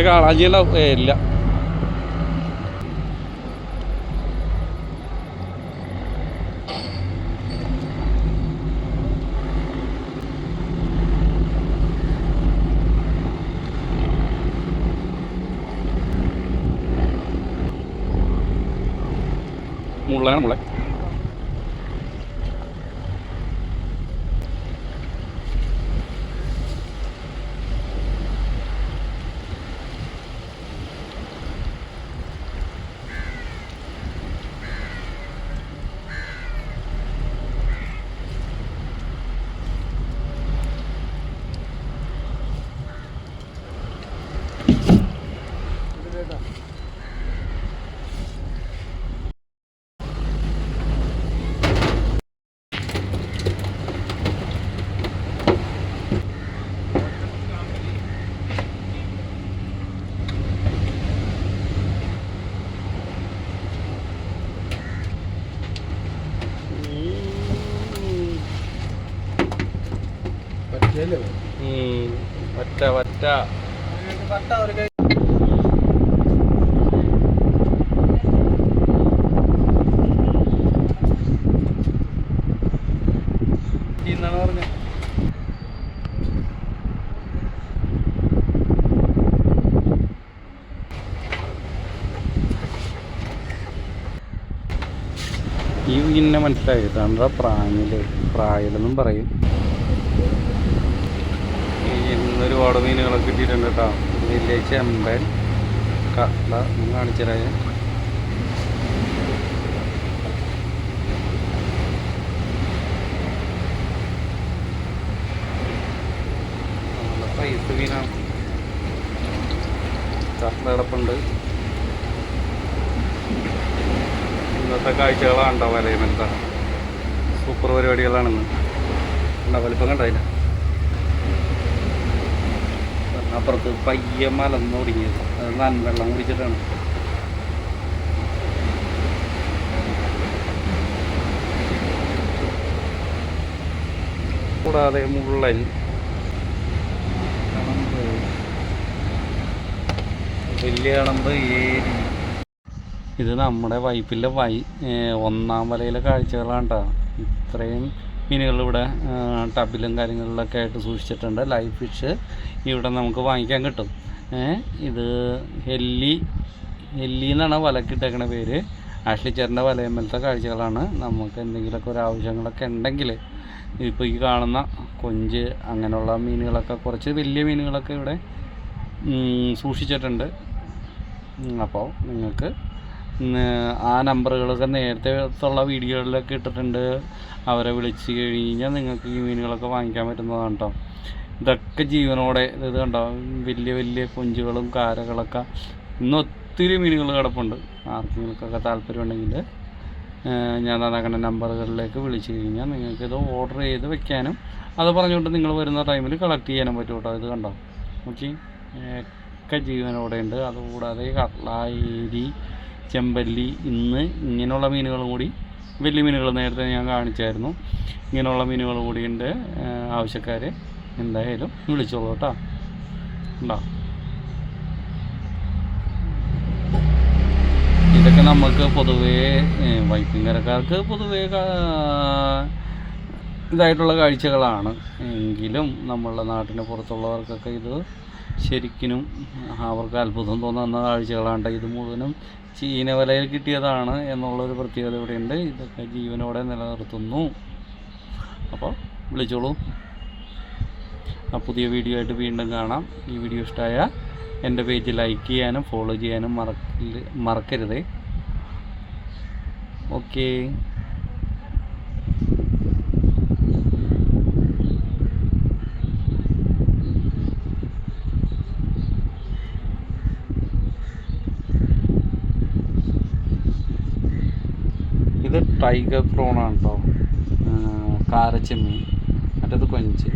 കാളാഞ്ചിയുണ്ടാവും. ഇല്ല, മുള്ളാണ് മുള്ള. വറ്റ വറ്റ എന്നാണ് പറഞ്ഞത്. ഈ മീനിനെ മനസ്സിലായി, തണ്ട പ്രായലെന്നും പറയും. ഒരുപാട് മീനുകളൊക്കെ കിട്ടിയിട്ടുണ്ട് കേട്ടോ. വലിയ ചെമ്പൻ, കട്ല കാണിച്ചരായ. നല്ല സൈസ് മീനാണ്. കട്ല കിടപ്പുണ്ട്. ഇന്നത്തെ കാഴ്ചകളാണ് വലയം. എന്താ സൂപ്പർ പരിപാടികളാണെന്ന് എന്താ വലിപ്പം കണ്ടായില്ല. അപ്പുറത്ത് പയ്യെ മലന്ന് തുടങ്ങിയത്, അത് നൻവെള്ളം കുടിച്ചിട്ടാണ്. കൂടാതെ മുള്ളൻ, വലിയ കണമ്പ്, ഏരി. ഇത് നമ്മുടെ വൈപ്പിലെ ഒന്നാം വലയിലെ കാഴ്ചകളാണ് കേട്ടോ. ഇത്രയും മീനുകൾ ഇവിടെ ടബിലും കാര്യങ്ങളിലൊക്കെ ആയിട്ട് സൂക്ഷിച്ചിട്ടുണ്ട്. ലൈവ് ഫിഷ് ഇവിടെ നമുക്ക് വാങ്ങിക്കാൻ കിട്ടും. ഇത് ഹെല്ലി എന്നാണ് വലക്കിട്ടേക്കണ പേര്. ആഷ്ലി ചേട്ടൻ്റെ വലയമ്മലത്തെ കാഴ്ചകളാണ്. നമുക്ക് എന്തെങ്കിലുമൊക്കെ ഒരു ആവശ്യങ്ങളൊക്കെ ഉണ്ടെങ്കിൽ ഇപ്പോൾ ഈ കാണുന്ന കൊഞ്ച് അങ്ങനെയുള്ള മീനുകളൊക്കെ, കുറച്ച് വലിയ മീനുകളൊക്കെ ഇവിടെ സൂക്ഷിച്ചിട്ടുണ്ട്. അപ്പോൾ നിങ്ങൾക്ക് ആ നമ്പറുകളൊക്കെ നേരത്തെ ഉള്ള വീഡിയോകളിലൊക്കെ ഇട്ടിട്ടുണ്ട്. അവരെ വിളിച്ച് കഴിഞ്ഞാൽ നിങ്ങൾക്ക് ഈ മീനുകളൊക്കെ വാങ്ങിക്കാൻ പറ്റുന്നതാണ് കേട്ടോ. ഇതൊക്കെ ജീവനോടെ, ഇത് കണ്ടോ, വലിയ വലിയ കൊഞ്ചുകളും കാരകളൊക്കെ. ഇന്ന് ഒത്തിരി മീനുകൾ കിടപ്പുണ്ട്. ആർക്കെങ്കിലുമൊക്കെ താല്പര്യമുണ്ടെങ്കിൽ ഞാൻ തന്നേക്കുന്ന നമ്പറുകളിലേക്ക് വിളിച്ച് കഴിഞ്ഞാൽ നിങ്ങൾക്കിത് ഓർഡർ ചെയ്ത് വെക്കാനും അത് പറഞ്ഞുകൊണ്ട് നിങ്ങൾ വരുന്ന ടൈമിൽ കളക്ട് ചെയ്യാനും പറ്റും കേട്ടോ. ഇത് കണ്ടോ, ഓക്കെ, ഒക്കെ ജീവനോടെ ഉണ്ട്. അതുകൂടാതെ കട്ലായി, ചെമ്പല്ലി, ഇന്ന് ഇങ്ങനെയുള്ള മീനുകളും കൂടി, വലിയ മീനുകൾ നേരത്തെ ഞാൻ കാണിച്ചായിരുന്നു. ഇങ്ങനെയുള്ള മീനുകൾ കൂടിയുണ്ട്. ആവശ്യക്കാർ എന്തായാലും വിളിച്ചോളൂ കേട്ടോ. ഉണ്ടോ, ഇതൊക്കെ നമുക്ക് പൊതുവേ വൈപ്പിങ്കരക്കാർക്ക് പൊതുവേ ഇതായിട്ടുള്ള കാഴ്ചകളാണ്. എങ്കിലും നമ്മളുടെ നാട്ടിന് പുറത്തുള്ളവർക്കൊക്കെ ഇത് ശരിക്കും അവർക്ക് അത്ഭുതം തോന്നുന്ന കാഴ്ചകളാണ്. ഇത് മുഴുവനും ചീന വലയിൽ കിട്ടിയതാണ് എന്നുള്ളൊരു പ്രത്യേകത ഇവിടെയുണ്ട്. ഇതൊക്കെ ജീവനോടെ നിലനിർത്തുന്നു. അപ്പോൾ വിളിച്ചോളൂ. ആ പുതിയ വീഡിയോ ആയിട്ട് വീണ്ടും കാണാം. ഈ വീഡിയോ ഇഷ്ടമായാൽ എൻ്റെ പേജ് ലൈക്ക് ചെയ്യാനും ഫോളോ ചെയ്യാനും മറക്കരുതേ. ഓക്കേ. ഇത് ടൈഗർ പ്രോണാണ് കേട്ടോ. കാരച്ചെമ്മീൻ, മറ്റേത് കൊഞ്ച്.